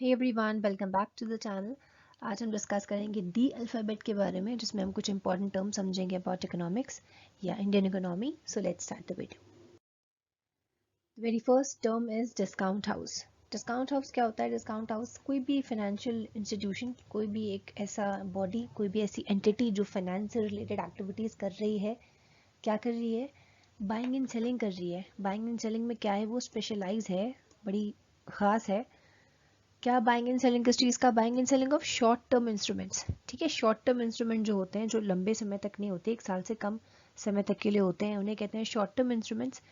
Hey everyone, welcome back to the channel. आज हम discuss करेंगे डी अल्फ़ाबेट के बारे में, जिसमें हम कुछ इंपॉर्टेंट टर्म समझेंगे अबाउट इकोनॉमिक्स या Indian economy. So let's start the video. The very first term is discount house. Discount house क्या होता है? डिस्काउंट हाउस कोई भी फाइनेंशियल इंस्टीट्यूशन, कोई भी एक ऐसा बॉडी, कोई भी ऐसी एंटिटी जो फाइनेंस से रिलेटेड एक्टिविटीज़ कर रही है। क्या कर रही है? बाइंग एंड सेलिंग कर रही है। बाइंग एंड सेलिंग में क्या है? वो स्पेशलाइज है, बड़ी ख़ास है। क्या बाइंग एंड सेलिंग किस चीज़ का? Buying and selling of short term instruments. ठीक है, शॉर्ट टर्म इंस्ट्रूमेंट जो होते हैं, जो लंबे समय तक नहीं होते, एक साल से कम समय तक के लिए होते हैं, उन्हें कहते हैं short term instruments.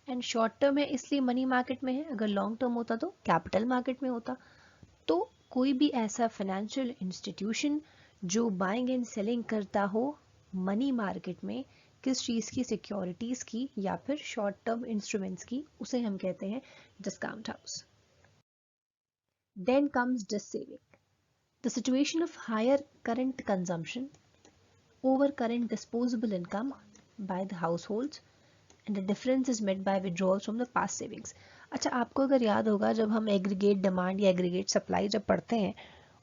And short term है इसलिए मनी मार्केट में है, अगर लॉन्ग टर्म होता तो कैपिटल मार्केट में होता। तो कोई भी ऐसा फाइनेंशियल इंस्टीट्यूशन जो बाइंग एंड सेलिंग करता हो मनी मार्केट में, किस चीज़ की? सिक्योरिटीज़ की या फिर शॉर्ट टर्म इंस्ट्रूमेंट्स की, उसे हम कहते हैं discount house. Then comes disk saving, the situation of higher current consumption over current disposable income by the households, and the difference is met by withdrawals from the past savings. अच्छा, आपको अगर याद होगा, जब हम एग्रीगेट डिमांड या aggregate supply जब पढ़ते हैं,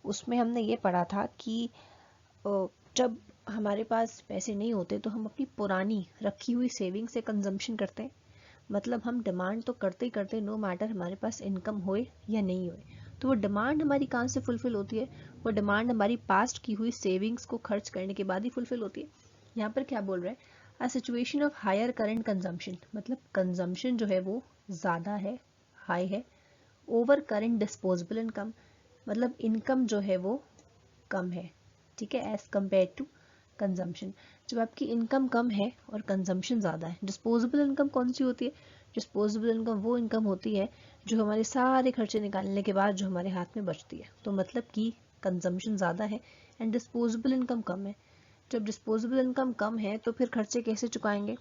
उसमें हमने ये पढ़ा था कि जब हमारे पास पैसे नहीं होते तो हम अपनी पुरानी रखी हुई सेविंग से कंजम्पशन करते हैं। मतलब हम डिमांड तो करते ही करते, नो मैटर हमारे पास इनकम होए या नहीं होए। तो वो डिमांड हमारी कहाँ से फुलफिल होती है? वो डिमांड हमारी पास्ट की हुई सेविंग्स को खर्च करने के बाद ही फुलफिल होती है। यहाँ पर क्या बोल रहे हैं? A situation of higher current consumption, मतलब कंजम्पशन जो है वो ज़्यादा है, हाई है, ओवर करंट डिस्पोजेबल इनकम, मतलब इनकम जो है वो कम है। ठीक है, एज कम्पेयर टू कंजम्पशन। जब आपकी इनकम कम है और कंजम्पशन ज़्यादा है, डिस्पोजेबल इनकम कौन सी होती है? डिस्पोजेबल इनकम वो इनकम होती है जो हमारे सारे खर्चे निकालने के बाद जो हमारे हाथ में बचती है। तो मतलब कि कंजम्पशन ज़्यादा है एंड डिस्पोजेबल इनकम कम है। जब डिस्पोजेबल इनकम कम है तो फिर खर्चे कैसे चुकाएंगे?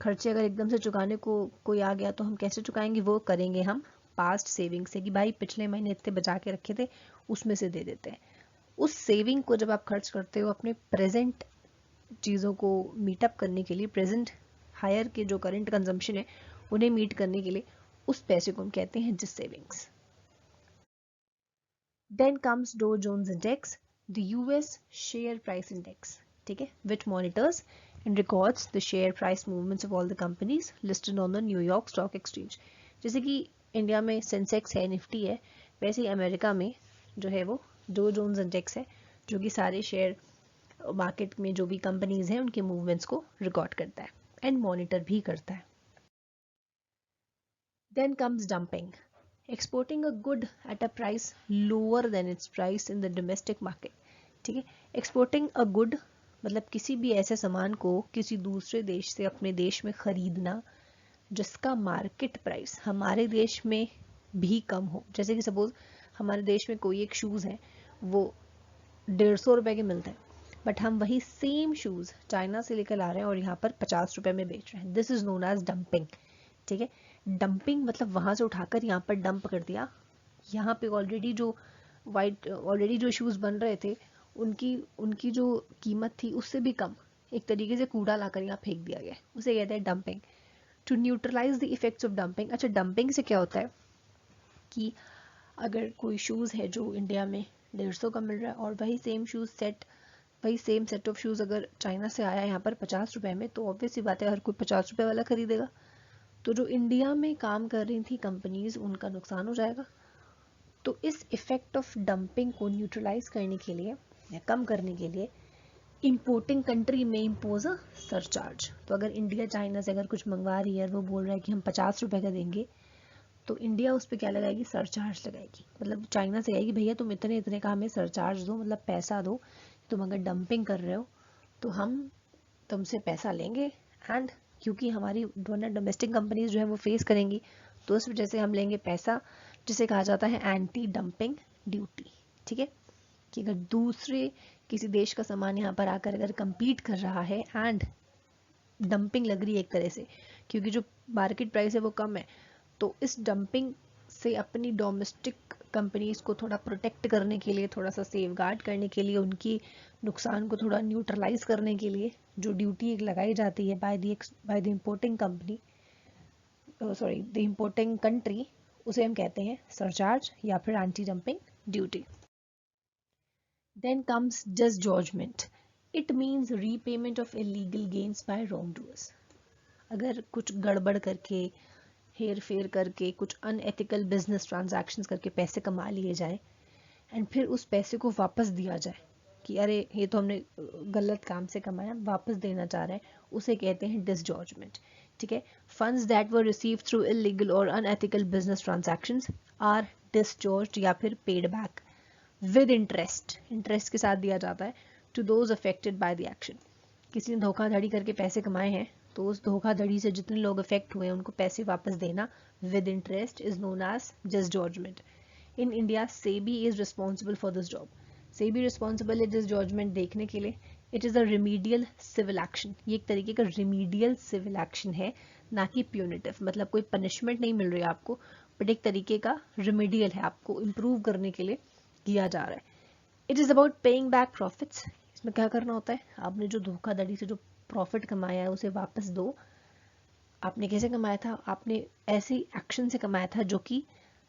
खर्चे अगर एकदम से चुकाने को कोई आ गया तो हम कैसे चुकाएंगे? वो करेंगे हम पास्ट सेविंग से, कि भाई पिछले महीने इतने बचा के रखे थे, उसमें से दे देते हैं। उस सेविंग को जब आप खर्च करते हो अपने प्रेजेंट चीज़ों को मीटअप करने के लिए, प्रेजेंट हायर के जो करंट कंजम्पशन है उन्हें मीट करने के लिए, उस पैसे को हम कहते हैं जिस savings. Then comes dough Jones index, the US share price index. ठीक है, विच monitors and records the share price movements of all the companies listed on the New York stock exchange. जैसे कि इंडिया में सेंसेक्स है, निफ्टी है, वैसे ही America में जो है वो डो जोन्स इंडेक्स है, जो कि सारे शेयर मार्केट में जो भी कंपनीज हैं उनके मूवमेंट्स को रिकॉर्ड करता है एंड मॉनिटर भी करता है। Then comes dumping, exporting a good at a price lower than its price in the domestic market. ठीक है, एक्सपोर्टिंग अ गुड मतलब किसी भी ऐसे सामान को किसी दूसरे देश से अपने देश में खरीदना जिसका मार्केट प्राइस हमारे देश में भी कम हो। जैसे कि सपोज हमारे देश में कोई एक शूज़ है, वो 150 रुपए के मिलते हैं, बट हम वही सेम शूज़ चाइना से लेकर ला रहे हैं और यहाँ पर 50 रुपए में बेच रहे हैं। This is known as dumping. ठीक है, डंपिंग मतलब वहाँ से उठाकर यहाँ पर डंप कर दिया। यहाँ पे ऑलरेडी जो शूज़ बन रहे थे, उनकी उनकी जो कीमत थी उससे भी कम, एक तरीके से कूड़ा लाकर यहाँ फेंक दिया गया, उसे कहते हैं dumping. To neutralise the effects of dumping. अच्छा, डंपिंग से क्या होता है कि अगर कोई शूज़ है जो इंडिया में 150 का मिल रहा है और वही सेम सेट ऑफ शूज़ अगर चाइना से आया यहाँ पर 50 रुपए में, तो ऑब्वियस सी बात है हर कोई 50 रुपए वाला खरीदेगा। तो जो इंडिया में काम कर रही थी कंपनीज, उनका नुकसान हो जाएगा। तो इस इफेक्ट ऑफ डंपिंग को न्यूट्रलाइज करने के लिए या कम करने के लिए इंपोर्टिंग कंट्री में इम्पोज अ सरचार्ज। तो अगर इंडिया चाइना से अगर कुछ मंगवा रही है और वो बोल रहा है कि हम 50 रुपए का देंगे, तो इंडिया उस पर क्या लगाएगी? सरचार्ज लगाएगी। मतलब चाइना से कहेगी भैया तुम इतने इतने का हमें सरचार्ज दो, मतलब पैसा दो, तुम अगर डंपिंग कर रहे हो तो हम तुमसे पैसा लेंगे। एंड क्योंकि हमारी दोनों डोमेस्टिक कंपनीज जो है वो फेस करेंगी, तो उस वजह से हम लेंगे पैसा, जिसे कहा जाता है एंटी डंपिंग ड्यूटी। ठीक है, कि अगर दूसरे किसी देश का सामान यहाँ पर आकर अगर compete कर रहा है एंड डंपिंग लग रही है एक तरह से, क्योंकि जो मार्केट प्राइस है वो कम है, तो इस डंपिंग से अपनी डोमेस्टिक कंपनीज को थोड़ा प्रोटेक्ट करने के लिए, थोड़ा सा सेफ गार्ड करने के लिए, उनकी नुकसान को थोड़ा न्यूट्रलाइज करने के लिए जो ड्यूटी एक लगाई जाती है by the importing company, sorry the importing country, उसे हम कहते हैं सरचार्ज या फिर anti dumping duty. Then comes disgorgement. It means repayment of illegal gains by wrongdoers. अगर कुछ गड़बड़ करके, हेर फेर करके, कुछ अनएथिकल बिजनेस ट्रांजैक्शंस करके पैसे कमा लिए जाए एंड फिर उस पैसे को वापस दिया जाए कि अरे ये तो हमने गलत काम से कमाया, वापस देना चाह रहे हैं, उसे कहते हैं डिसजॉर्जमेंट. ठीक है. Funds that were received through illegal और unethical business transactions are disgorged या फिर paid back with interest. Interest के साथ दिया जाता है to those affected by the action. किसी ने धोखाधड़ी करके पैसे कमाए हैं तो उस धोखाधड़ी से जितने लोग अफेक्ट हुए हैं उनको पैसे वापस देना with interest is known as disgorgement. In India SEBI is responsible for this job. SEBI responsible है डिसजॉर्जमेंट देखने के लिए. It is a remedial civil action. ये एक तरीके का रिमीडियल सिविल एक्शन है, ना कि प्यूनिटिव. मतलब कोई पनिशमेंट नहीं मिल रही है आपको, बट एक तरीके का रिमीडियल है, आपको इम्प्रूव करने के लिए किया जा रहा है. It is about paying back profits. इसमें क्या करना होता है, आपने जो धोखाधड़ी से जो प्रॉफिट कमाया है उसे वापस दो. आपने कैसे कमाया था, आपने ऐसी एक्शन से कमाया था जो कि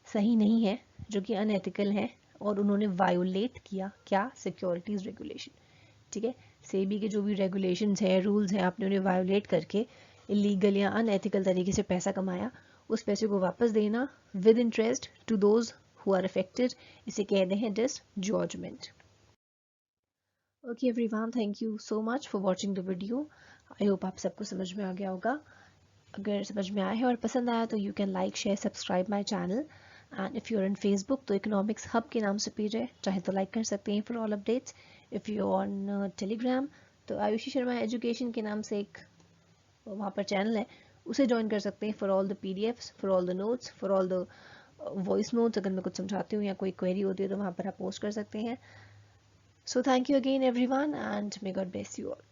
सही नहीं है, जो कि अनएथिकल है, और उन्होंने वायोलेट किया क्या, सिक्योरिटीज रेगुलेशन. ठीक है. सेबी के जो भी रेगुलेशंस हैं, रूल्स हैं, आपने उन्हें वायोलेट करके इलीगल या अनएथिकल तरीके से पैसा कमाया, उस पैसे को वापस देना with interest to those who are affected. इसे कहते हैं disgorgement. Okay everyone, thank you so much for watching the video. I hope आप सबको समझ में आ गया होगा. अगर समझ में आया है और पसंद आया तो you can like, share, subscribe my channel. And if you are in Facebook तो इकोनॉमिक्स हब के नाम से पेज है, चाहे तो लाइक कर सकते हैं for all updates. If you on Telegram तो आयुषी शर्मा एजुकेशन के नाम से एक वहाँ पर चैनल है, उसे ज्वाइन कर सकते हैं for all the PDFs, for all the notes, for all the voice notes. अगर मैं कुछ समझाती हूँ या कोई क्वेरी होती है तो वहाँ पर आप पोस्ट कर सकते हैं. So thank you again everyone and may God bless you all.